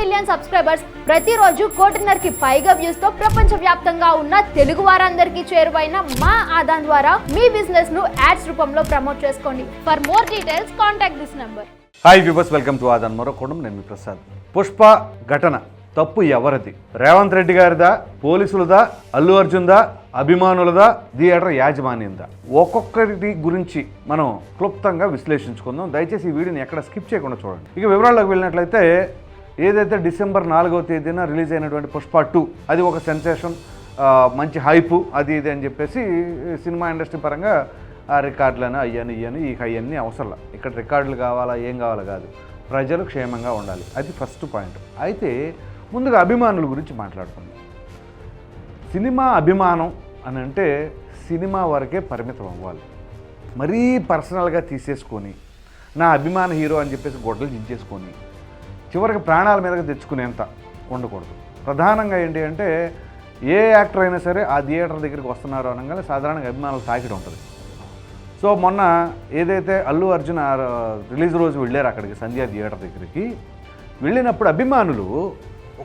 Million subscribers, ప్రతిరోజు 1.5 పైగా views తో ప్రపంచవ్యాప్తంగా ఉన్న తెలుగు వారందరికీ చేరువైన మా ఆదాన్ ద్వారా మీ బిజినెస్ ను యాడ్స్ రూపంలో ప్రమోట్ చేసుకోండి. For more details contact this number. Hi viewers, welcome to Aadhan మరొకడం. నేను మీ ప్రసాద్. పుష్ప ఘటన తప్పు ఎవరిది? రేవంత్ రెడ్డి గారిదా, పోలీసులదా, అల్లు అర్జున్దా, అభిమానులదా, థియేటర్ యాజమాన్యందా? ఒక్కొక్కటి గురించి మనం క్లుప్తంగా విశ్లేషించుకుందాం. దయచేసి ఈ వీడియోని ఎక్కడ స్కిప్ చేయకుండా చూడండి. ఇక వివరాల్లోకి వెళ్ళినట్లయితే, ఏదైతే డిసెంబర్ 4వ తేదీన రిలీజ్ అయినటువంటి పుష్ప 2 అది ఒక సెన్సేషన్, మంచి హైపు అది ఇది అని చెప్పేసి సినిమా ఇండస్ట్రీ పరంగా ఆ రికార్డులను అయ్యాను ఈ అవన్నీ అవసరం. ఇక్కడ రికార్డులు కావాలా ఏం కావాలా కాదు, ప్రజలు క్షేమంగా ఉండాలి, అది ఫస్ట్ పాయింట్. అయితే ముందుగా అభిమానుల గురించి మాట్లాడుకుందాం. సినిమా అభిమానం అని అంటే సినిమా వరకే పరిమితం అవ్వాలి. మరీ పర్సనల్గా తీసేసుకొని నా అభిమాన హీరో అని చెప్పేసి గొడ్డలు దించేసుకొని చివరికి ప్రాణాల మీదకి తెచ్చుకునేంత ఉండకూడదు. ప్రధానంగా ఏంటి అంటే, ఏ యాక్టర్ అయినా సరే ఆ థియేటర్ దగ్గరికి వస్తున్నారు అనగానే సాధారణంగా అభిమానులు తాకిడి ఉంటుంది. సో మొన్న ఏదైతే అల్లు అర్జున్ రిలీజ్ రోజు వెళ్ళారు అక్కడికి, సంధ్యా థియేటర్ దగ్గరికి వెళ్ళినప్పుడు అభిమానులు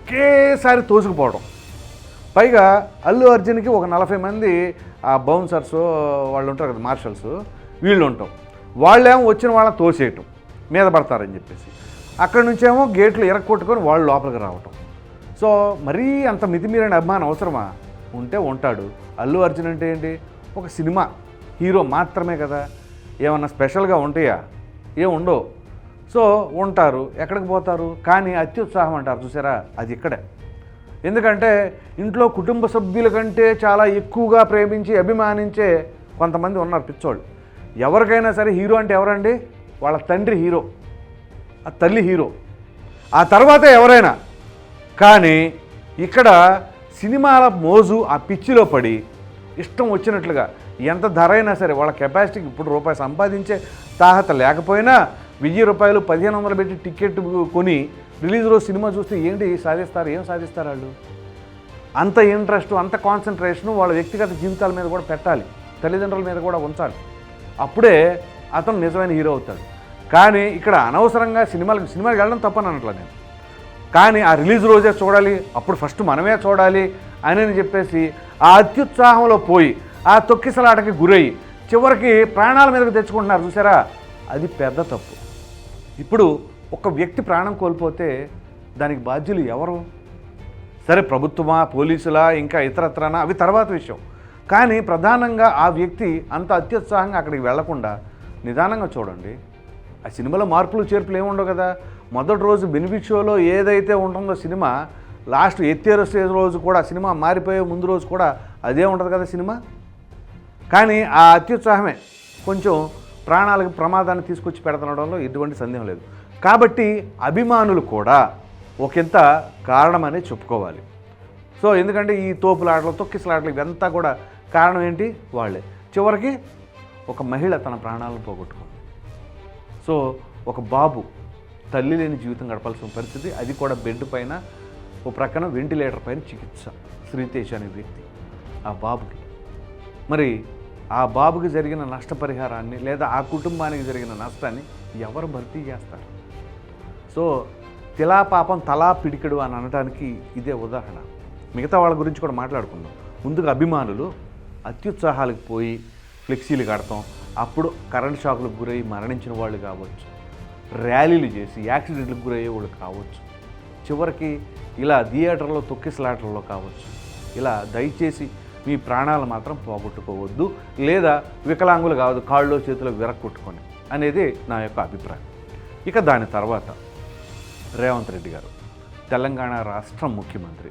ఒకేసారి తోసుకుపోవడం. పైగా అల్లు అర్జున్కి ఒక 40 మంది ఆ బౌన్సర్స్ వాళ్ళు ఉంటారు కదా, మార్షల్స్, వీళ్ళు ఉంటాం. వాళ్ళేమో వచ్చిన వాళ్ళని తోసేయటం, మీద పడతారని చెప్పేసి అక్కడి నుంచేమో గేట్లు ఎరక్కొట్టుకొని వాళ్ళు లోపలికి రావటం. సో మరీ అంత మితిమీరిన అభిమానం అవసరమా? ఉంటే ఉంటాడు. అల్లు అర్జున్ అంటే ఏంటి, ఒక సినిమా హీరో మాత్రమే కదా, ఏమన్నా స్పెషల్గా ఉంటాయా? ఏం ఉండవు. సో ఉంటారు, ఎక్కడికి పోతారు. కానీ అత్యుత్సాహం అంటారు చూసారా, అది ఇక్కడే. ఎందుకంటే ఇంట్లో కుటుంబ సభ్యుల కంటే చాలా ఎక్కువగా ప్రేమించి అభిమానించే కొంతమంది ఉన్నారు పిచ్చోళ్ళు. ఎవరికైనా సరే హీరో అంటే ఎవరండి? వాళ్ళ తండ్రి హీరో, ఆ తల్లి హీరో, ఆ తర్వాత ఎవరైనా. కానీ ఇక్కడ సినిమాల మోజు ఆ పిచ్చిలో పడి ఇష్టం వచ్చినట్లుగా ఎంత ధర అయినా సరే వాళ్ళ కెపాసిటీకి ఇప్పుడు రూపాయి సంపాదించే తాహత లేకపోయినా 1000 రూపాయలు 1500 పెట్టి టికెట్ కొని రిలీజ్ రోజు సినిమా చూస్తే ఏంటి సాధిస్తారు? ఏం సాధిస్తారు వాళ్ళు? అంత ఇంట్రెస్ట్, అంత కాన్సన్ట్రేషను వాళ్ళ వ్యక్తిగత జీవితాల మీద కూడా పెట్టాలి, తల్లిదండ్రుల మీద కూడా ఉంచాలి. అప్పుడే అతను నిజమైన హీరో అవుతాడు. కానీ ఇక్కడ అనవసరంగా సినిమాకి వెళ్ళడం తప్పని అనట్లా నేను. కానీ ఆ రిలీజ్ రోజే చూడాలి, అప్పుడు ఫస్ట్ మనమే చూడాలి అని చెప్పేసి ఆ అత్యుత్సాహంలో పోయి ఆ తొక్కిసలాటకి గురయ్యి చివరికి ప్రాణాల మీదకి తెచ్చుకుంటున్నారు చూసారా, అది పెద్ద తప్పు. ఇప్పుడు ఒక వ్యక్తి ప్రాణం కోల్పోతే దానికి బాధ్యులు ఎవరు? సరే ప్రభుత్వమా, పోలీసులా, ఇంకా ఇతరత్రనా, అవి తర్వాత విషయం. కానీ ప్రధానంగా ఆ వ్యక్తి అంత అత్యుత్సాహంగా అక్కడికి వెళ్లకుండా నిదానంగా చూడండి. ఆ సినిమాలో మార్పులు చేర్పులు ఏముండవు కదా. మొదటి రోజు బెనిఫిట్ షోలో ఏదైతే ఉంటుందో సినిమా, లాస్ట్ ఎత్తేరు స్టేజ్ రోజు కూడా సినిమా మారిపోయే ముందు రోజు కూడా అదే ఉంటుంది కదా సినిమా. కానీ ఆ అత్యుత్సాహమే కొంచెం ప్రాణాలకు ప్రమాదాన్ని తీసుకొచ్చి పెడుతుండడంలో ఎటువంటి సందేహం లేదు. కాబట్టి అభిమానులు కూడా ఒకంత కారణమనే చెప్పుకోవాలి. సో ఎందుకంటే ఈ తోపులాటలు, తొక్కిసలాటలు ఇవంతా కూడా కారణం ఏంటి? వాళ్ళే. చివరికి ఒక మహిళ తన ప్రాణాలను పోగొట్టుకుంది. సో ఒక బాబు తల్లి లేని జీవితం గడపాల్సిన పరిస్థితి, అది కూడా బెడ్ పైన, ఓ ప్రక్కన వెంటిలేటర్ పైన చికిత్స. శ్రీతేజ్ అనే వ్యక్తి ఆ బాబుకి. మరి ఆ బాబుకి జరిగిన నష్టపరిహారాన్ని లేదా ఆ కుటుంబానికి జరిగిన నష్టాన్ని ఎవరు భర్తీ చేస్తారు? సో తిలా పాపం తలా పిడికెడు అని అనడానికి ఇదే ఉదాహరణ. మిగతా వాళ్ళ గురించి కూడా మాట్లాడుకుందాం. ముందుగా అభిమానులు అత్యుత్సాహాలకు పోయి ఫ్లెక్సీలు కడతాం, అప్పుడు కరెంట్ షాకులకు గురై మరణించిన వాళ్ళు కావచ్చు, ర్యాలీలు చేసి యాక్సిడెంట్లకు గురయ్యే వాళ్ళు కావచ్చు, చివరికి ఇలా థియేటర్లో తొక్కిసలాటల్లో కావచ్చు. ఇలా దయచేసి మీ ప్రాణాలు మాత్రం పోగొట్టుకోవద్దు, లేదా వికలాంగులు కావద్దు, కాళ్ళలో చేతిలో విరక్కొట్టుకొని అనేది నా యొక్క అభిప్రాయం. ఇక దాని తర్వాత రేవంత్ రెడ్డి గారు తెలంగాణ రాష్ట్ర ముఖ్యమంత్రి.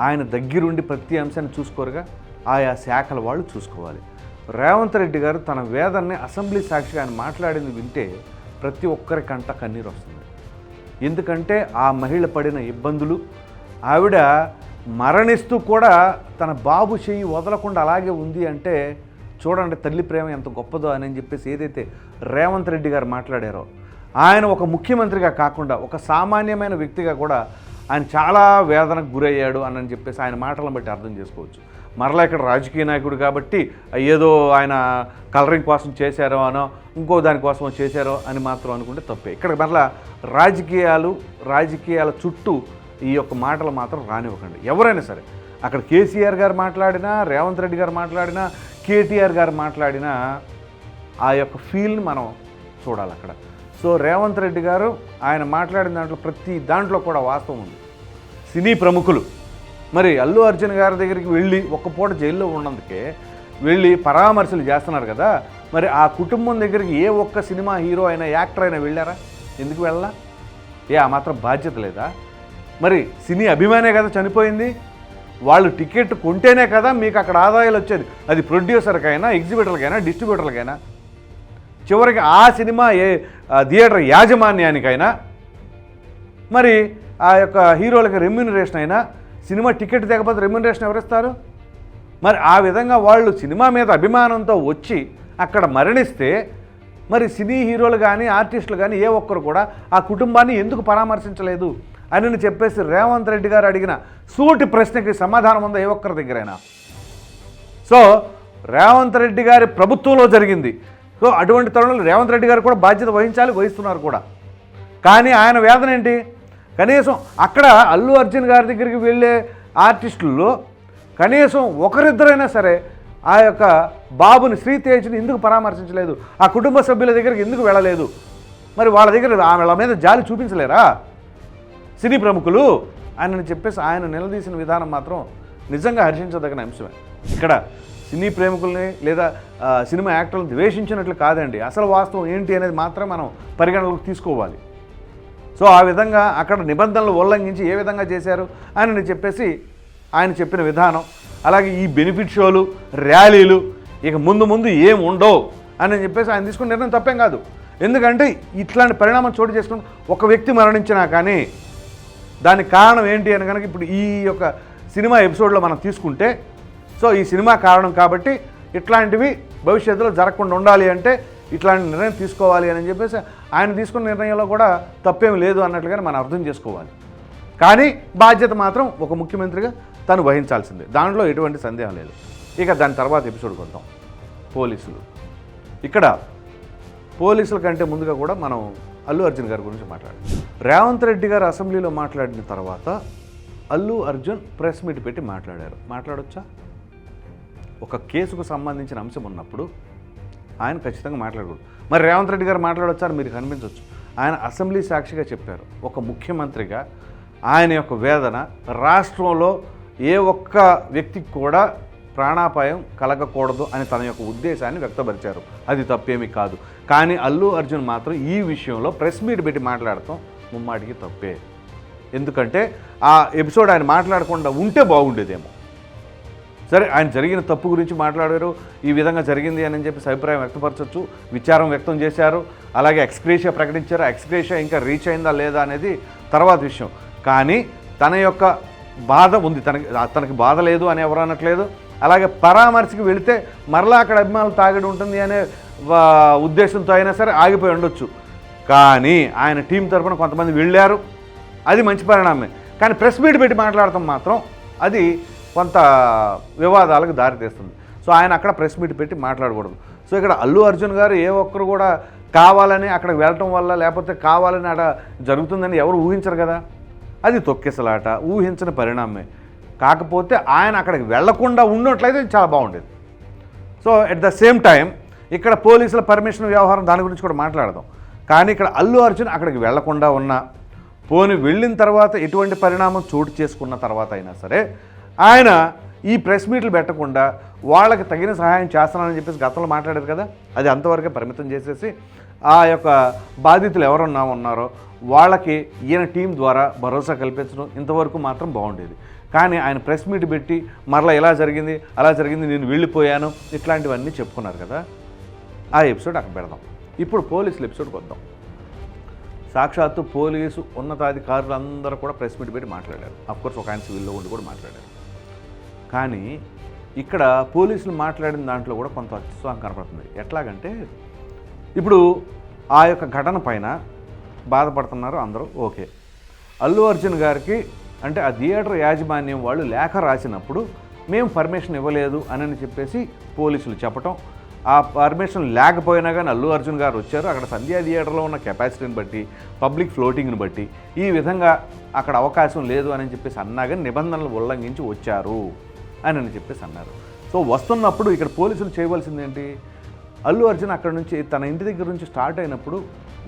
ఆయన దగ్గరుండి ప్రతి అంశాన్ని చూసుకోరుగా, ఆయా శాఖల వాళ్ళు చూసుకోవాలి. రేవంత్ రెడ్డి గారు తన వేదనని అసెంబ్లీ సాక్షిగా ఆయన మాట్లాడింది వింటే ప్రతి ఒక్కరి కంట కన్నీరు వస్తుంది. ఎందుకంటే ఆ మహిళ పడిన ఇబ్బందులు, ఆవిడ మరణిస్తూ కూడా తన బాబు చెయ్యి వదలకుండా అలాగే ఉంది అంటే చూడండి తల్లి ప్రేమ ఎంత గొప్పదో అని చెప్పేసి ఏదైతే రేవంత్ రెడ్డి గారు మాట్లాడారో, ఆయన ఒక ముఖ్యమంత్రిగా కాకుండా ఒక సామాన్యమైన వ్యక్తిగా కూడా ఆయన చాలా వేదనకు గురయ్యాడు అని చెప్పేసి ఆయన మాటలను బట్టి అర్థం చేసుకోవచ్చు. మరలా ఇక్కడ రాజకీయ నాయకుడు కాబట్టి ఏదో ఆయన కలరింగ్ కోసం చేశారో అనో ఇంకో దానికోసం చేశారో అని మాత్రం అనుకుంటే తప్పే. ఇక్కడ మరలా రాజకీయాల చుట్టూ ఈ యొక్క మాటలు మాత్రం రానివ్వకండి ఎవరైనా సరే. అక్కడ కేసీఆర్ గారు మాట్లాడినా, రేవంత్ రెడ్డి గారు మాట్లాడినా, కేటీఆర్ గారు మాట్లాడినా ఆ యొక్క ఫీల్ని మనం చూడాలి అక్కడ. సో రేవంత్ రెడ్డి గారు ఆయన మాట్లాడిన దాంట్లో ప్రతి దాంట్లో కూడా వాస్తవం ఉంది. సినీ ప్రముఖులు మరి అల్లు అర్జున్ గారి దగ్గరికి వెళ్ళి ఒక్క పూట జైల్లో ఉన్నందుకే వెళ్ళి పరామర్శలు చేస్తున్నారు కదా, మరి ఆ కుటుంబం దగ్గరికి ఏ ఒక్క సినిమా హీరో అయినా, యాక్టర్ అయినా వెళ్ళారా? ఎందుకు వెళ్ళా? ఆ మాత్రం బాధ్యత లేదా? మరి సినీ అభిమానే కదా చనిపోయింది, వాళ్ళు టికెట్ కొంటేనే కదా మీకు అక్కడ ఆదాయాలు వచ్చేది. అది ప్రొడ్యూసర్కైనా, ఎగ్జిబిటర్లకైనా, డిస్ట్రిబ్యూటర్లకైనా, చివరికి ఆ సినిమా థియేటర్ యాజమాన్యానికైనా, మరి ఆ యొక్క హీరోలకి రెమ్యూనరేషన్ అయినా, సినిమా టికెట్ తెగకపోతే రెమ్యూనరేషన్ ఎవరిస్తారు? మరి ఆ విధంగా వాళ్ళు సినిమా మీద అభిమానంతో వచ్చి అక్కడ మరణిస్తే మరి సినీ హీరోలు కానీ, ఆర్టిస్టులు కానీ ఏ ఒక్కరు కూడా ఆ కుటుంబాన్ని ఎందుకు పరామర్శించలేదు అని చెప్పేసి రేవంత్ రెడ్డి గారు అడిగిన సూటి ప్రశ్నకి సమాధానం ఉందా ఏ ఒక్కరి దగ్గరైనా? సో రేవంత్ రెడ్డి గారి ప్రభుత్వంలో జరిగింది. సో అటువంటి తరుణంలో రేవంత్ రెడ్డి గారు కూడా బాధ్యత వహించాలి, వహిస్తున్నారు కూడా. కానీ ఆయన వేదన ఏంటి? కనీసం అక్కడ అల్లు అర్జున్ గారి దగ్గరికి వెళ్ళే ఆర్టిస్టుల్లో కనీసం ఒకరిద్దరైనా సరే ఆ యొక్క బాబుని, శ్రీతేజ్ని ఎందుకు పరామర్శించలేదు? ఆ కుటుంబ సభ్యుల దగ్గరికి ఎందుకు వెళ్ళలేదు? మరి వాళ్ళ దగ్గర వాళ్ళ మీద జాలి చూపించలేరా సినీ ప్రముఖులు అని చెప్పేసి ఆయన నిలదీసిన విధానం మాత్రం నిజంగా హర్షించదగిన అంశమే. ఇక్కడ సినీ ప్రేమికుల్ని లేదా సినిమా యాక్టర్లను ద్వేషించినట్లు కాదండి, అసలు వాస్తవం ఏంటి అనేది మాత్రం మనం పరిగణలోకి తీసుకోవాలి. సో ఆ విధంగా అక్కడ నిబంధనలు ఉల్లంఘించి ఏ విధంగా చేశారు అని చెప్పేసి ఆయన చెప్పిన విధానం, అలాగే ఈ బెనిఫిట్ షోలు, ర్యాలీలు ఇక ముందు ఏం ఉండవు అని చెప్పేసి ఆయన తీసుకున్న నిర్ణయం తప్పేం కాదు. ఎందుకంటే ఇట్లాంటి పరిణామం చోటు చేసుకుని ఒక వ్యక్తి మరణించినా కానీ దానికి కారణం ఏంటి అని కనుక ఇప్పుడు ఈ యొక్క సినిమా ఎపిసోడ్లో మనం తీసుకుంటే, సో ఈ సినిమా కారణం కాబట్టి ఇట్లాంటివి భవిష్యత్తులో జరగకుండా ఉండాలి అంటే ఇట్లాంటి నిర్ణయం తీసుకోవాలి అని చెప్పేసి ఆయన తీసుకున్న నిర్ణయంలో కూడా తప్పేం లేదు అన్నట్లుగానే మనం అర్థం చేసుకోవాలి. కానీ బాధ్యత మాత్రం ఒక ముఖ్యమంత్రిగా తను వహించాల్సిందే, దాంట్లో ఎటువంటి సందేహం లేదు. ఇక దాని తర్వాత ఎపిసోడ్కి వద్దాం. పోలీసులు. ఇక్కడ పోలీసుల కంటే ముందుగా కూడా మనం అల్లు అర్జున్ గారి గురించి మాట్లాడాలి. రేవంత్ రెడ్డి గారు అసెంబ్లీలో మాట్లాడిన తర్వాత అల్లు అర్జున్ ప్రెస్ మీట్ పెట్టి మాట్లాడారు. మాట్లాడొచ్చా? ఒక కేసుకు సంబంధించిన అంశం ఉన్నప్పుడు ఆయన ఖచ్చితంగా మాట్లాడకూడదు. మరి రేవంత్ రెడ్డి గారు మాట్లాడొచ్చారు మీరు కనిపించవచ్చు. ఆయన అసెంబ్లీ సాక్షిగా చెప్పారు, ఒక ముఖ్యమంత్రిగా ఆయన యొక్క వేదన, రాష్ట్రంలో ఏ ఒక్క వ్యక్తికి కూడా ప్రాణాపాయం కలగకూడదు అని తన యొక్క ఉద్దేశాన్ని వ్యక్తపరిచారు. అది తప్పేమీ కాదు. కానీ అల్లు అర్జున్ మాత్రం ఈ విషయంలో ప్రెస్ మీట్ పెట్టి మాట్లాడటం ముమ్మాటికి తప్పే. ఎందుకంటే ఆ ఎపిసోడ్ ఆయన మాట్లాడకుండా ఉంటే బాగుండేదేమో. సరే, ఆయన జరిగిన తప్పు గురించి మాట్లాడారు, ఈ విధంగా జరిగింది అని చెప్పి అభిప్రాయం వ్యక్తపరచవచ్చు, విచారం వ్యక్తం చేశారు, అలాగే ఎక్స్గ్రేషియా ప్రకటించారు. ఎక్స్గ్రేషియా ఇంకా రీచ్ అయిందా లేదా అనేది తర్వాత విషయం. కానీ తన యొక్క బాధ ఉంది, తనకి బాధ లేదు అని ఎవరు అనట్లేదు. అలాగే పరామర్శకి వెళితే మరలా అక్కడ అభిమానులు తాగిడి ఉంటుంది అనే ఉద్దేశంతో అయినా సరే ఆగిపోయి ఉండొచ్చు. కానీ ఆయన టీం తరఫున కొంతమంది వెళ్ళారు, అది మంచి పరిణామమే. కానీ ప్రెస్ మీట్ పెట్టి మాట్లాడటం మాత్రం అది కొంత వివాదాలకు దారితీస్తుంది. సో ఆయన అక్కడ ప్రెస్ మీట్ పెట్టి మాట్లాడకూడదు. సో ఇక్కడ అల్లు అర్జున్ గారు ఏ ఒక్కరు కూడా కావాలని అక్కడికి వెళ్ళటం వల్ల లేకపోతే కావాలని అక్కడ జరుగుతుందని ఎవరు ఊహించరు కదా, అది తొక్కిసలాట, ఊహించని పరిణామమే. కాకపోతే ఆయన అక్కడికి వెళ్లకుండా ఉన్నట్లయితే చాలా బాగుండేది. So at the same time ఇక్కడ పోలీసుల పర్మిషన్ వ్యవహారం దాని గురించి కూడా మాట్లాడదాం. కానీ ఇక్కడ అల్లు అర్జున్ అక్కడికి వెళ్లకుండా ఉన్నా, పోని వెళ్ళిన తర్వాత ఎటువంటి పరిణామం చోటు చేసుకున్న తర్వాత అయినా సరే ఆయన ఈ ప్రెస్ మీట్లు పెట్టకుండా వాళ్ళకి తగిన సహాయం చేస్తానని చెప్పేసి గతంలో మాట్లాడారు కదా, అది అంతవరకే పరిమితం చేసేసి ఆ యొక్క బాధితులు ఎవరున్నా ఉన్నారో వాళ్ళకి ఈయన టీం ద్వారా భరోసా కల్పించడం ఇంతవరకు మాత్రం బాగుండేది. కానీ ఆయన ప్రెస్ మీట్ పెట్టి మరలా ఇలా జరిగింది, అలా జరిగింది, నేను వెళ్ళిపోయాను, ఇట్లాంటివన్నీ చెప్పుకున్నారు కదా. ఆ ఎపిసోడ్ అక్కడ పెడదాం. ఇప్పుడు పోలీసుల ఎపిసోడ్కి వద్దాం. సాక్షాత్తు పోలీసు ఉన్నతాధికారులు అందరూ కూడా ప్రెస్ మీట్ పెట్టి మాట్లాడారు. అఫ్కోర్స్ ఒక ఆయన సివిల్లో ఉండి కూడా మాట్లాడారు. కానీ ఇక్కడ పోలీసులు మాట్లాడిన దాంట్లో కూడా కొంత అత్యుత్సాహం కనపడుతుంది. ఎట్లాగంటే ఇప్పుడు ఆ యొక్క ఘటన పైన బాధపడుతున్నారు అందరూ, ఓకే. అల్లు అర్జున్ గారికి అంటే ఆ థియేటర్ యాజమాన్యం వాళ్ళు లేఖ రాసినప్పుడు మేము పర్మిషన్ ఇవ్వలేదు అని చెప్పేసి పోలీసులు చెప్పటం, ఆ పర్మిషన్ లేకపోయినా కానీ అల్లు అర్జున్ గారు వచ్చారు. అక్కడ సంధ్యా థియేటర్లో ఉన్న కెపాసిటీని బట్టి, పబ్లిక్ ఫ్లోటింగ్ని బట్టి ఈ విధంగా అక్కడ అవకాశం లేదు అని చెప్పేసి అన్నా కానీ నిబంధనలు ఉల్లంఘించి వచ్చారు అని చెప్పేసి అన్నారు. సో వస్తున్నప్పుడు ఇక్కడ పోలీసులు చేయవలసింది ఏంటి? అల్లు అర్జున్ అక్కడ నుంచి తన ఇంటి దగ్గర నుంచి స్టార్ట్ అయినప్పుడు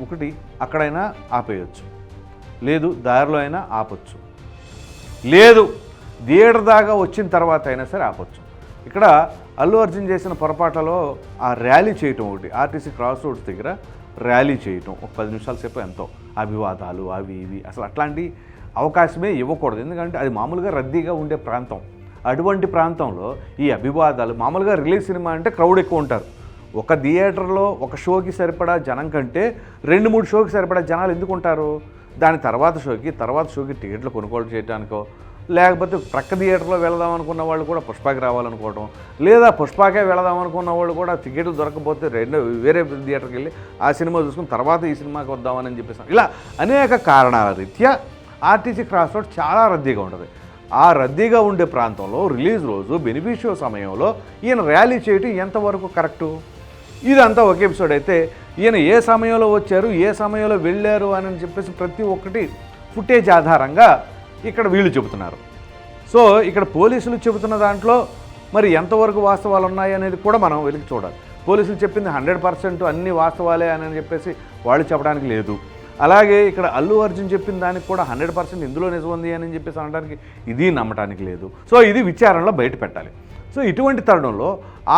ఒకటి అక్కడైనా ఆపేయచ్చు, లేదు దారిలో అయినా ఆపొచ్చు, లేదు థియేటర్ దాకా వచ్చిన తర్వాత అయినా సరే ఆపొచ్చు. ఇక్కడ అల్లు అర్జున్ చేసిన పొరపాట్లలో ఆ ర్యాలీ చేయటం ఒకటి, ఆర్టీసీ క్రాస్ రోడ్స్ దగ్గర ర్యాలీ చేయటం ఒక 10 నిమిషాల సేపు ఎంతో అభివాదాలు అవి ఇవి అసలు అట్లాంటి అవకాశమే ఇవ్వకూడదు. ఎందుకంటే అది మామూలుగా రద్దీగా ఉండే ప్రాంతం. అటువంటి ప్రాంతంలో ఈ అభివాదాలు మామూలుగా రిలీజ్ సినిమా అంటే క్రౌడ్ ఎక్కువ ఉంటారు. ఒక థియేటర్లో ఒక షోకి సరిపడా జనం కంటే 2-3 షోకి సరిపడా జనాలు ఎందుకు ఉంటారు? దాని తర్వాత షోకి టికెట్లు కొనుగోలు చేయడానికో, లేకపోతే ప్రక్క థియేటర్లో వెళదాం అనుకున్న వాళ్ళు కూడా పుష్పకి రావాలనుకోవడం, లేదా పుష్పకే వెళదాం అనుకున్న వాళ్ళు కూడా టికెట్లు దొరకకపోతే వేరే థియేటర్కి వెళ్ళి ఆ సినిమా చూసుకుని తర్వాత ఈ సినిమాకి వద్దామని చెప్పేసి ఇలా అనేక కారణాల రీత్యా ఆర్టీసీ క్రాస్ రోడ్ చాలా రద్దీగా ఉంటుంది. ఆ రద్దీగా ఉండే ప్రాంతంలో రిలీజ్ రోజు బెనిఫిషియో సమయంలో ఈయన ర్యాలీ చేయటం ఎంతవరకు కరెక్టు? ఇదంతా ఒక ఎపిసోడ్ అయితే ఈయన ఏ సమయంలో వచ్చారు, ఏ సమయంలో వెళ్ళారు అని చెప్పేసి ప్రతి ఒక్కటి ఫుటేజ్ ఆధారంగా ఇక్కడ వీళ్ళు చెబుతున్నారు. సో ఇక్కడ పోలీసులు చెబుతున్న దాంట్లో మరి ఎంతవరకు వాస్తవాలు ఉన్నాయి అనేది కూడా మనం వెలికి చూడాలి. పోలీసులు చెప్పింది 100% అన్ని వాస్తవాలే అని చెప్పేసి వాళ్ళు చెప్పడానికి లేదు. అలాగే ఇక్కడ అల్లు అర్జున్ చెప్పిన దానికి కూడా 100% ఇందులో నిజం ఉంది అని చెప్పేసి అనడానికి ఇది నమ్మటానికి లేదు. సో ఇది విచారణలో బయట పెట్టాలి. సో ఇటువంటి తరుణంలో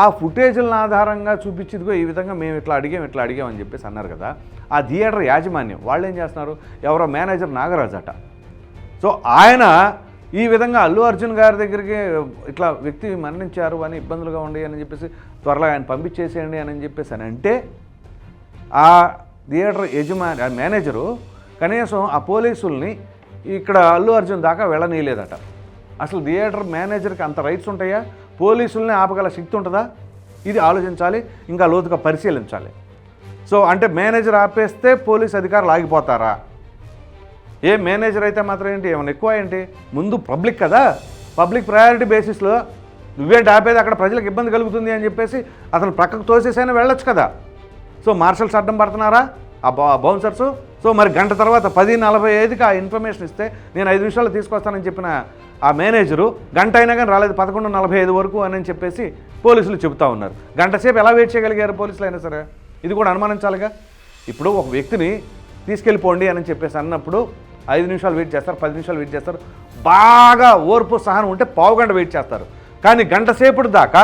ఆ ఫుటేజ్లను ఆధారంగా చూపించేదిగో ఈ విధంగా మేము ఇట్లా అడిగాం అని చెప్పేసి అన్నారు కదా. ఆ థియేటర్ యాజమాన్యం వాళ్ళు ఏం చేస్తున్నారు? ఎవరో మేనేజర్ నాగరాజ్ అట. సో ఆయన ఈ విధంగా అల్లు అర్జున్ గారి దగ్గరికి ఇట్లా వ్యక్తి మరణించారు అని ఇబ్బందులుగా ఉండి అని చెప్పేసి త్వరలో ఆయన పంపించేసేయండి అని చెప్పేసి అని అంటే ఆ థియేటర్ యజమాని ఆ మేనేజరు కనీసం ఆ పోలీసుల్ని ఇక్కడ అల్లు అర్జున్ దాకా వెళ్ళనీయలేదట. అసలు థియేటర్ మేనేజర్కి అంత రైట్స్ ఉంటాయా? పోలీసుల్ని ఆపగల శక్తి ఉంటుందా? ఇది ఆలోచించాలి, ఇంకా లోతుగా పరిశీలించాలి. సో అంటే మేనేజర్ ఆపేస్తే పోలీస్ అధికారులు ఆగిపోతారా? ఏ మేనేజర్ అయితే మాత్రం ఏంటి ఏమైనా ఎక్కువ ఏంటి? ముందు పబ్లిక్ కదా, పబ్లిక్ ప్రయారిటీ బేసిస్లో నువ్వేంటి ఆపేది? అక్కడ ప్రజలకు ఇబ్బంది కలుగుతుంది అని చెప్పేసి అతను ప్రక్కకు తోసేసైనా వెళ్ళొచ్చు కదా. సో మార్షల్స్ అడ్డం పడుతున్నారా ఆ బౌన్సర్సు? సో మరి గంట తర్వాత 10:45కి ఆ ఇన్ఫర్మేషన్ ఇస్తే నేను 5 నిమిషాలు తీసుకొస్తానని చెప్పిన ఆ మేనేజరు గంట అయినా కానీ రాలేదు, 11:45 వరకు అని చెప్పేసి పోలీసులు చెబుతూ ఉన్నారు. గంట సేపు ఎలా వెయిట్ చేయగలిగారు పోలీసులు అయినా సరే? ఇది కూడా అనుమానించాలిగా. ఇప్పుడు ఒక వ్యక్తిని తీసుకెళ్ళిపోండి అని చెప్పేసి అన్నప్పుడు 5 నిమిషాలు వెయిట్ చేస్తారు, 10 నిమిషాలు వెయిట్ చేస్తారు, బాగా ఓర్పు సహనం ఉంటే పావు గంట వెయిట్ చేస్తారు. కానీ గంట సేపటి దాకా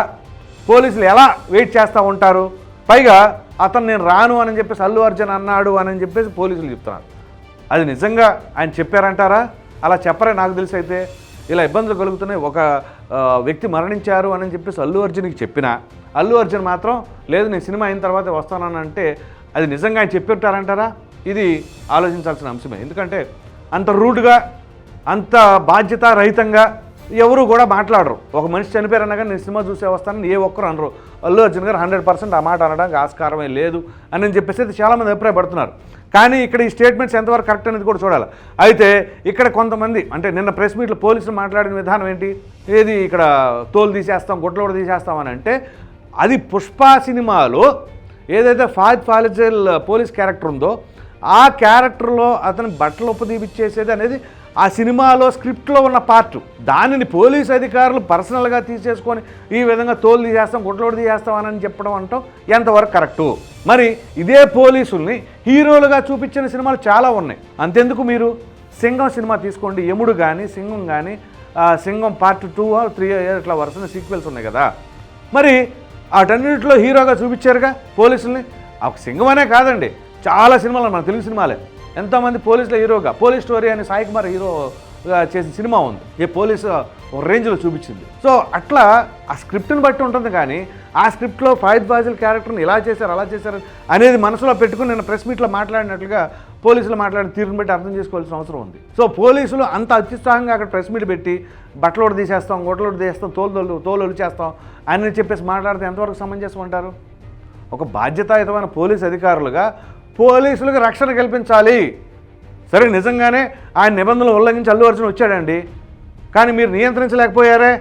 పోలీసులు ఎలా వెయిట్ చేస్తూ ఉంటారు? పైగా అతను నేను రాను అని చెప్పేసి అల్లు అర్జున్ అన్నాడు అని చెప్పేసి పోలీసులు చెప్తున్నారు. అది నిజంగా ఆయన చెప్పారంటారా? అలా చెప్పరే నాకు తెలిసి. అయితే ఇలా ఇబ్బందులు కలుగుతున్నాయి, ఒక వ్యక్తి మరణించారు అని చెప్పేసి అల్లు అర్జున్కి చెప్పినా అల్లు అర్జున్ మాత్రం లేదు నేను సినిమా అయిన తర్వాత వస్తానని అంటే అది నిజంగా ఆయన చెప్పిఉంటారంటారా? ఇది ఆలోచించాల్సిన అంశమే. ఎందుకంటే అంత రూడ్గా అంత బాధ్యత రహితంగా ఎవరు కూడా మాట్లాడరు. ఒక మనిషి చనిపోయారన్నా కానీ నేను సినిమా చూసే వస్తానని ఏ ఒక్కరు అనరు. అల్లు అర్జున్ గారు 100% ఆ మాట అనడానికి ఆస్కారమే లేదు అని చెప్పేసి అయితే చాలామంది అభిప్రాయపడుతున్నారు. కానీ ఇక్కడ ఈ స్టేట్మెంట్స్ ఎంతవరకు కరెక్ట్ అనేది కూడా చూడాలి. అయితే ఇక్కడ కొంతమంది అంటే నిన్న ప్రెస్ మీట్లో పోలీసులు మాట్లాడిన విధానం ఏంటి? ఏది ఇక్కడ తోలు తీసేస్తాం, గుడ్లు కూడా తీసేస్తాం అని అంటే అది పుష్ప సినిమాలో ఏదైతే ఫాద్ ఫాలిజల్ పోలీస్ క్యారెక్టర్ ఉందో ఆ క్యారెక్టర్లో అతను బట్టలు ఉప్పదీపిచ్చేసేది అనేది ఆ సినిమాలో స్క్రిప్ట్లో ఉన్న పార్ట్. దానిని పోలీస్ అధికారులు పర్సనల్గా తీసేసుకొని ఈ విధంగా తోలు తీసేస్తాం, గుడ్లోడు తీసేస్తాం అని చెప్పడం అంటాం ఎంతవరకు కరెక్టు? మరి ఇదే పోలీసుల్ని హీరోలుగా చూపించిన సినిమాలు చాలా ఉన్నాయి. అంతెందుకు మీరు సింగం సినిమా తీసుకోండి, యముడు కానీ సింగం కానీ సింగం పార్ట్ 2 or 3 ఇట్లా వరుసన సీక్వెల్స్ ఉన్నాయి కదా. మరి వాటన్నిటిలో హీరోగా చూపించారుగా పోలీసుల్ని. ఒక సింగం అనే కాదండి, చాలా సినిమాలు మన తెలుగు సినిమాలే ఎంతోమంది పోలీసుల హీరోగా పోలీస్ స్టోరీ అని సాయి కుమార్ హీరోగా చేసిన సినిమా ఉంది. ఏ పోలీసు ఒక రేంజ్లో చూపించింది. సో అట్లా ఆ స్క్రిప్ట్ని బట్టి ఉంటుంది. కానీ ఆ స్క్రిప్ట్లో ఫాయిద్ ఫాజిల్ క్యారెక్టర్ని ఇలా చేశారు అలా చేశారు అనేది మనసులో పెట్టుకుని నేను ప్రెస్ మీట్లో మాట్లాడినట్లుగా పోలీసులు మాట్లాడిన తీరుని బట్టి అర్థం చేసుకోవాల్సిన అవసరం ఉంది. సో పోలీసులు అంత అత్యుత్సాహంగా అక్కడ ప్రెస్ మీట్ పెట్టి బట్టలోడు తీసేస్తాం, గొడ్లోడు తీసేస్తాం, తోలు చేస్తాం అని చెప్పేసి మాట్లాడితే ఎంతవరకు సమంజసం అంటారు? ఒక బాధ్యతాయుతమైన పోలీస్ అధికారులుగా పోలీసులకు రక్షణ కల్పించాలి. సరే నిజంగానే ఆయన నిబంధనలు ఉల్లంఘించి అల్లు అర్జున్ వచ్చాడండి, కానీ మీరు నియంత్రించలేకపోయారే,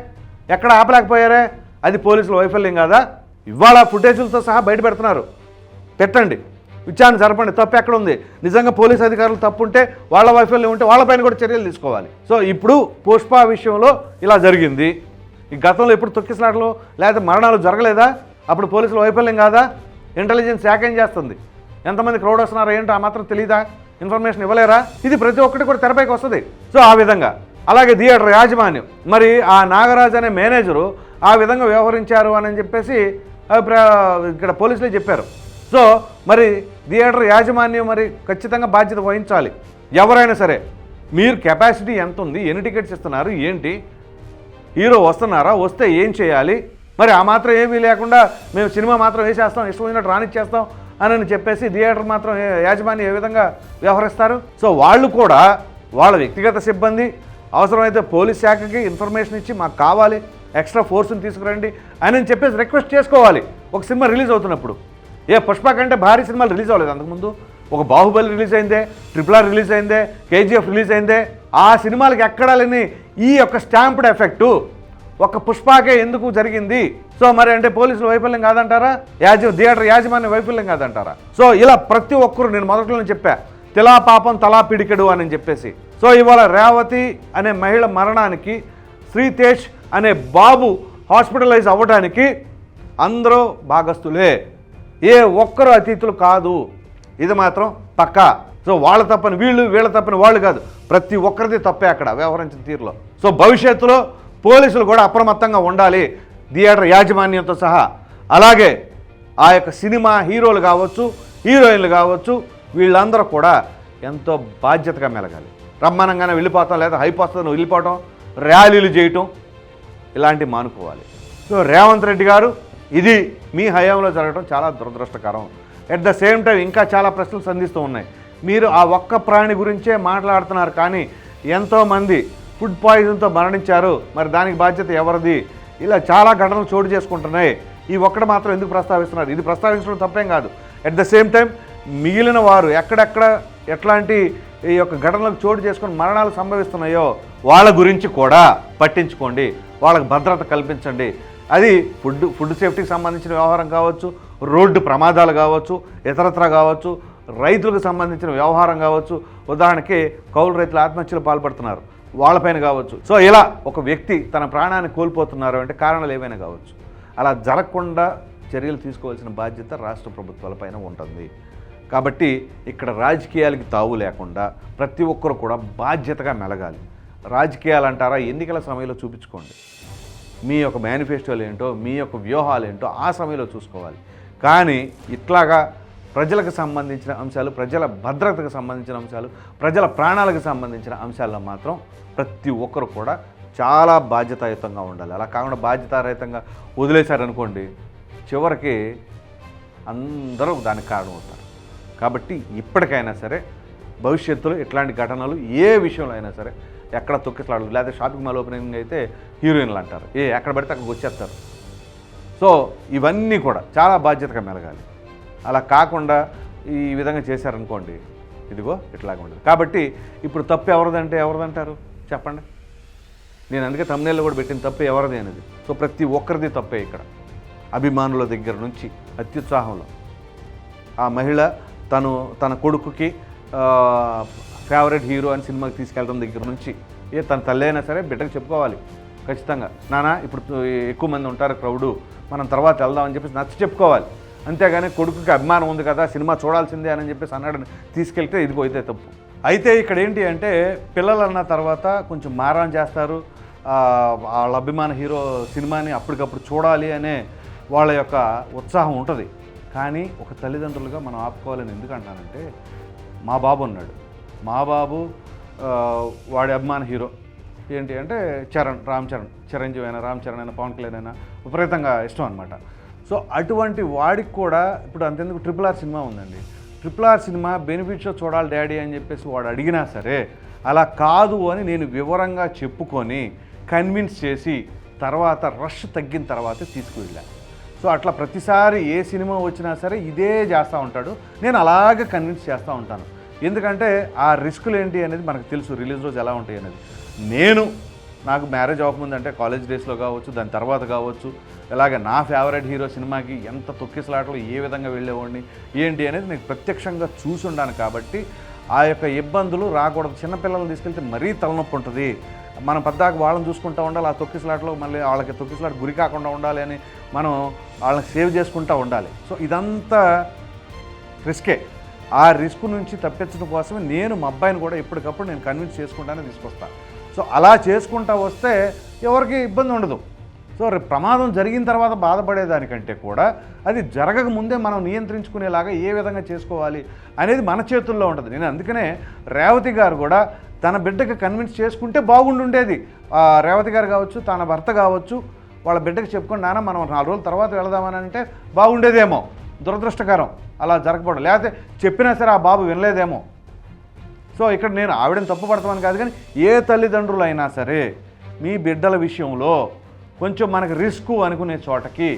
ఎక్కడ ఆపలేకపోయారే, అది పోలీసుల వైఫల్యం కాదా? ఇవాళ ఫుటేజీలతో సహా బయట పెడుతున్నారు. పెట్టండి, విచారణ జరపండి, తప్పు ఎక్కడ ఉంది, నిజంగా పోలీస్ అధికారులు తప్పు ఉంటే వాళ్ళ వైఫల్యం ఉంటే వాళ్ళపైన కూడా చర్యలు తీసుకోవాలి. సో ఇప్పుడు పుష్ప విషయంలో ఇలా జరిగింది. ఈ గతంలో ఎప్పుడు తొక్కిసలాటలు లేదా మరణాలు జరగలేదా? అప్పుడు పోలీసుల వైఫల్యం కాదా? ఇంటెలిజెన్స్ శాఖ ఏం చేస్తుంది? ఎంతమంది క్రౌడ్ వస్తున్నారో ఏంటో ఆ మాత్రం తెలీదా? ఇన్ఫర్మేషన్ ఇవ్వలేరా? ఇది ప్రతి ఒక్కటి కూడా తెరపైకి వస్తుంది. సో ఆ విధంగా అలాగే థియేటర్ యాజమాన్యం, మరి ఆ నాగరాజ్ అనే మేనేజరు ఆ విధంగా వ్యవహరించారు అని చెప్పేసి ఇక్కడ పోలీసులే చెప్పారు. సో మరి థియేటర్ యాజమాన్యం మరి ఖచ్చితంగా బాధ్యత వహించాలి. ఎవరైనా సరే మీరు కెపాసిటీ ఎంత ఉంది, ఎన్ని టికెట్స్ ఇస్తున్నారు, ఏంటి, హీరో వస్తున్నారా, వస్తే ఏం చేయాలి, మరి ఆ మాత్రం ఏమీ లేకుండా మేము సినిమా మాత్రం వేసేస్తాం, ఇష్టం వచ్చినట్టు రానిచ్చేస్తాం అని చెప్పేసి థియేటర్ మాత్రం యాజమాన్యం ఏ విధంగా వ్యవహరిస్తారు? సో వాళ్ళు కూడా వాళ్ళ వ్యక్తిగత సిబ్బంది అవసరమైతే పోలీస్ శాఖకి ఇన్ఫర్మేషన్ ఇచ్చి మాకు కావాలి, ఎక్స్ట్రా ఫోర్స్ని తీసుకురండి అని చెప్పేసి రిక్వెస్ట్ చేసుకోవాలి. ఒక సినిమా రిలీజ్ అవుతున్నప్పుడు పుష్ప కంటే భారీ సినిమాలు రిలీజ్ అవ్వలేదు అంతకుముందు. ఒక బాహుబలి రిలీజ్ అయిందే, RRR రిలీజ్ అయిందే, KGF రిలీజ్ అయిందే. ఆ సినిమాలకి ఎక్కడా లేని ఈ యొక్క స్టాంప్డ్ ఎఫెక్టు ఒక పుష్పకే ఎందుకు జరిగింది? సో మరి అంటే పోలీసుల వైఫల్యం కాదంటారా? థియేటర్ యాజమాన్య వైఫల్యం కాదంటారా? సో ఇలా ప్రతి ఒక్కరు, నేను మొదట్లో చెప్పా, తిలా పాపం తలా పిడికెడు అని చెప్పేసి. సో ఇవాళ రేవతి అనే మహిళ మరణానికి, శ్రీతేజ్ అనే బాబు హాస్పిటలైజ్ అవ్వడానికి అందరూ భాగస్తులే, ఏ ఒక్కరు అతిథులు కాదు. ఇది మాత్రం పక్కా. సో వాళ్ళ తప్పని వీళ్ళు, వీళ్ళ తప్పని వాళ్ళు కాదు, ప్రతి ఒక్కరిది తప్పే అక్కడ వ్యవహరించిన తీరులో. సో భవిష్యత్తులో పోలీసులు కూడా అప్రమత్తంగా ఉండాలి, థియేటర్ యాజమాన్యంతో సహా. అలాగే ఆ యొక్క సినిమా హీరోలు కావచ్చు, హీరోయిన్లు కావచ్చు, వీళ్ళందరూ కూడా ఎంతో బాధ్యతగా మెలగాలి. రమ్మనంగానే వెళ్ళిపోతాం, లేదా హైప్ వస్తుందని వెళ్ళిపోవటం, ర్యాలీలు చేయటం, ఇలాంటివి మానుకోవాలి. సో రేవంత్ రెడ్డి గారు, ఇది మీ హయాంలో జరగడం చాలా దురదృష్టకరం. ఎట్ ద సేమ్ టైం ఇంకా చాలా ప్రశ్నలు సంధిస్తూ ఉన్నాయి. మీరు ఆ ఒక్క ప్రాణి గురించే మాట్లాడుతున్నారు, కానీ ఎంతోమంది ఫుడ్ పాయిజన్తో మరణించారు, మరి దానికి బాధ్యత ఎవరిది? ఇలా చాలా ఘటనలు చోటు చేసుకుంటున్నాయి. ఈ ఒక్కటి మాత్రం ఎందుకు ప్రస్తావిస్తున్నారు? ఇది ప్రస్తావించడం తప్పేం కాదు. ఎట్ ద సేమ్ టైం మిగిలిన వారు ఎక్కడెక్కడ ఎట్లాంటి ఈ యొక్క ఘటనలకు చోటు చేసుకుని మరణాలు సంభవిస్తున్నాయో వాళ్ళ గురించి కూడా పట్టించుకోండి, వాళ్ళకి భద్రత కల్పించండి. అది ఫుడ్ సేఫ్టీకి సంబంధించిన వ్యవహారం కావచ్చు, రోడ్డు ప్రమాదాలు కావచ్చు, ఇతరత్ర కావచ్చు, రైతులకు సంబంధించిన వ్యవహారం కావచ్చు. ఉదాహరణకి కౌలు రైతులు ఆత్మహత్యలు పాల్పడుతున్నారు, వాళ్ళపైన కావచ్చు. సో ఇలా ఒక వ్యక్తి తన ప్రాణాన్ని కోల్పోతున్నారు అంటే కారణాలు ఏవైనా కావచ్చు. అలా జరగకుండా చర్యలు తీసుకోవాల్సిన బాధ్యత రాష్ట్ర ప్రభుత్వాలపైన ఉంటుంది. కాబట్టి ఇక్కడ రాజకీయాలకి తావు లేకుండా ప్రతి ఒక్కరు కూడా బాధ్యతగా మెలగాలి. రాజకీయాలు అంటారా, ఎన్నికల సమయంలో చూపించుకోండి, మీ యొక్క మేనిఫెస్టోలు ఏంటో, మీ యొక్క వ్యూహాలు ఏంటో ఆ సమయంలో చూసుకోవాలి. కానీ ఇట్లాగా ప్రజలకు సంబంధించిన అంశాలు, ప్రజల భద్రతకు సంబంధించిన అంశాలు, ప్రజల ప్రాణాలకు సంబంధించిన అంశాల్లో మాత్రం ప్రతి ఒక్కరు కూడా చాలా బాధ్యతాయుతంగా ఉండాలి. అలా కాకుండా బాధ్యతారహితంగా వదిలేశారనుకోండి, చివరికి అందరూ దానికి కారణమవుతారు. కాబట్టి ఇప్పటికైనా సరే భవిష్యత్తులో ఇట్లాంటి ఘటనలు ఏ విషయంలో అయినా సరే ఎక్కడ తొక్కిసలాడదు. లేదా షాపింగ్ మాల్ ఓపెనింగ్ అయితే హీరోయిన్లు అంటారు, ఎక్కడ పడితే అక్కడికి వచ్చేస్తారు. సో ఇవన్నీ కూడా చాలా బాధ్యతగా మెలగాలి. అలా కాకుండా ఈ విధంగా చేశారనుకోండి, ఇదిగో ఇట్లాగే ఉండదు. కాబట్టి ఇప్పుడు తప్పు ఎవరిదంటారు చెప్పండి? నేను అందుకే thumbnail కూడా పెట్టిన తప్పు ఎవరిది అనేది. సో ప్రతి ఒక్కరిది తప్పే ఇక్కడ. అభిమానుల దగ్గర నుంచి అత్యుత్సాహంలో ఆ మహిళ తన కొడుకుకి ఫేవరెట్ హీరో అని సినిమాకి తీసుకెళ్ళడం దగ్గర నుంచి, తన తల్లి అయినా సరే బిడ్డకు చెప్పుకోవాలి ఖచ్చితంగా, నాన్న ఇప్పుడు ఎక్కువ మంది ఉంటారు క్రౌడు, మనం తర్వాత వెళ్దామని చెప్పేసి నచ్చ చెప్పుకోవాలి. అంతేగాని కొడుకుకి అభిమానం ఉంది కదా, సినిమా చూడాల్సిందే అని చెప్పేసి అన్నాడని తీసుకెళ్తే ఇదిగో అయితే తప్పు. అయితే ఇక్కడ ఏంటి అంటే పిల్లలు అన్న తర్వాత కొంచెం మారం చేస్తారు. వాళ్ళ అభిమాన హీరో సినిమాని అప్పటికప్పుడు చూడాలి అనే వాళ్ళ యొక్క ఉత్సాహం ఉంటుంది. కానీ ఒక తల్లిదండ్రులుగా మనం ఆపుకోవాలని ఎందుకు అంటానంటే, మా బాబు ఉన్నాడు, మా బాబు వాడి అభిమాన హీరో ఏంటి అంటే రామ్ చరణ్, చిరంజీవి అయినా, రామ్ చరణ్ అయినా, పవన్ కళ్యాణ్ అయినా విపరీతంగా ఇష్టం అనమాట. సో అటువంటి వాడికి కూడా ఇప్పుడు అంతెందుకు RRR సినిమా ఉందండి, RRR సినిమా బెనిఫిట్ షో చూడాలి డాడీ అని చెప్పేసి వాడు అడిగినా సరే అలా కాదు అని నేను వివరంగా చెప్పుకొని కన్విన్స్ చేసి తర్వాత రష్ తగ్గిన తర్వాతే తీసుకువెళ్ళాను. సో అట్లా ప్రతిసారి ఏ సినిమా వచ్చినా సరే ఇదే చేస్తూ ఉంటాడు, నేను అలాగే కన్విన్స్ చేస్తూ ఉంటాను. ఎందుకంటే ఆ రిస్కులు ఏంటి అనేది మనకు తెలుసు, రిలీజ్ రోజు ఎలా ఉంటాయి అనేది. నేను నాకు మ్యారేజ్ అవ్వకముందు అంటే కాలేజ్ డేస్లో కావచ్చు, దాని తర్వాత కావచ్చు, ఇలాగే నా ఫేవరెట్ హీరో సినిమాకి ఎంత తొక్కిసలాటలు ఏ విధంగా వెళ్ళేవాడిని ఏంటి అనేది నేను ప్రత్యక్షంగా చూసుండాను. కాబట్టి ఆ యొక్క ఇబ్బందులు రాకూడదు. చిన్నపిల్లల్ని తీసుకెళ్తే మరీ తలనొప్పి ఉంటుంది. మనం పద్దాక వాళ్ళని చూసుకుంటూ ఉండాలి, ఆ తొక్కిసలాటలో మళ్ళీ వాళ్ళకి తొక్కిసలాట గురి కాకుండా ఉండాలి అని మనం వాళ్ళని సేవ్ చేసుకుంటూ ఉండాలి. సో ఇదంతా రిస్కే. ఆ రిస్క్ నుంచి తప్పించడం కోసమే నేను మా అబ్బాయిని కూడా ఎప్పటికప్పుడు నేను కన్విన్స్ చేసుకుంటానే తీసుకొస్తాను. సో అలా చేసుకుంటా వస్తే ఎవరికి ఇబ్బంది ఉండదు. సో ప్రమాదం జరిగిన తర్వాత బాధపడేదానికంటే కూడా అది జరగక ముందే మనం నియంత్రించుకునేలాగా ఏ విధంగా చేసుకోవాలి అనేది మన చేతుల్లో ఉంటుంది. నేను అందుకనే రేవతి గారు కూడా తన బిడ్డకి కన్విన్స్ చేసుకుంటే బాగుండుండేది. రేవతి గారు కావచ్చు, తన భర్త కావచ్చు, వాళ్ళ బిడ్డకి చెప్పుకొని నాన్న మనం 4 రోజుల తర్వాత వెళదామని అంటే బాగుండేదేమో. దురదృష్టకరం అలా జరగకూడదు. లేకపోతే చెప్పినా సరే ఆ బాబు వినలేదేమో. సో ఇక్కడ నేను ఆవిడని తప్పు పడతామని కాదు, కానీ ఏ తల్లిదండ్రులు అయినా సరే మీ బిడ్డల విషయంలో కొంచెం మనకి రిస్క్ అనుకునే చోటకి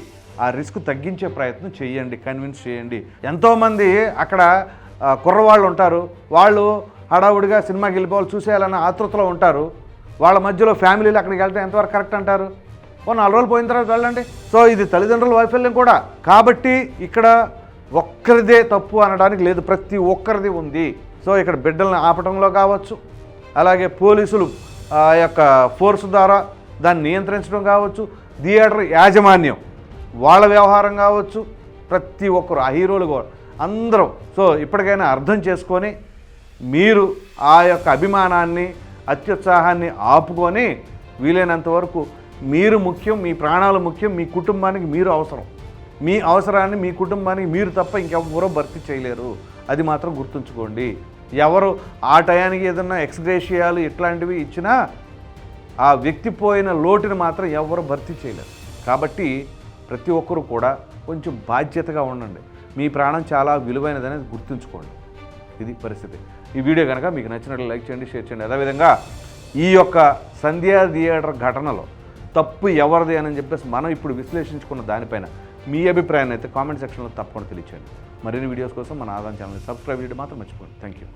ఆ రిస్క్ తగ్గించే ప్రయత్నం చేయండి, కన్విన్స్ చేయండి. ఎంతోమంది అక్కడ కుర్రవాళ్ళు ఉంటారు, వాళ్ళు హడావుడిగా సినిమాకి వెళ్ళిపోవాలి, చూసేయాలన్న ఆతృతలో ఉంటారు. వాళ్ళ మధ్యలో ఫ్యామిలీలు అక్కడికి వెళ్తే ఎంతవరకు కరెక్ట్ అంటారు? 4 రోజులు పోయిన తర్వాత వెళ్ళండి. సో ఇది తల్లిదండ్రుల వైఫల్యం కూడా. కాబట్టి ఇక్కడ ఒక్కరిదే తప్పు అనడానికి లేదు, ప్రతి ఒక్కరిది ఉంది. సో ఇక్కడ బిడ్డల్ని ఆపటంలో కావచ్చు, అలాగే పోలీసులు యొక్క ఫోర్స్ ద్వారా దాన్ని నియంత్రించడం కావచ్చు, థియేటర్ యాజమాన్యం వాళ్ళ వ్యవహారం కావచ్చు, ప్రతి ఒక్కరు ఆ హీరోలు కూడా అందరూ. సో ఇప్పటికైనా అర్థం చేసుకొని మీరు ఆ యొక్క అభిమానాన్ని, అత్యుత్సాహాన్ని ఆపుకొని వీలైనంత వరకు మీరు ముఖ్యం, మీ ప్రాణాలు ముఖ్యం, మీ కుటుంబానికి మీరు అవసరం. మీ అవసరాన్ని మీ కుటుంబానికి మీరు తప్ప ఇంకెవరో భర్తీ చేయలేరు. అది మాత్రం గుర్తుంచుకోండి. ఎవరు ఆ టయానికి ఏదన్నా ఎక్స్గ్రేషియాలు ఇట్లాంటివి ఇచ్చినా ఆ వ్యక్తి పోయిన లోటుని మాత్రం ఎవరు భర్తీ చేయలేరు. కాబట్టి ప్రతి ఒక్కరూ కూడా కొంచెం బాధ్యతగా ఉండండి. మీ ప్రాణం చాలా విలువైనదనేది గుర్తుంచుకోండి. ఇది పరిస్థితి. ఈ వీడియో కనుక మీకు నచ్చినట్లు లైక్ చేయండి, షేర్ చేయండి. అదేవిధంగా ఈ యొక్క సంధ్యా థియేటర్ ఘటనలో తప్పు ఎవరిది అని చెప్పేసి మనం ఇప్పుడు విశ్లేషించుకున్న దానిపైన మీ అభిప్రాయాన్ని అయితే కామెంట్ సెక్షన్లో తప్పకుండా తెలియచేయండి. మరిన్ని వీడియోస్ కోసం మన ఆదాన్ ఛానల్ని సబ్స్క్రైబ్ చేయడం మాత్రం మర్చిపోండి. Thank you.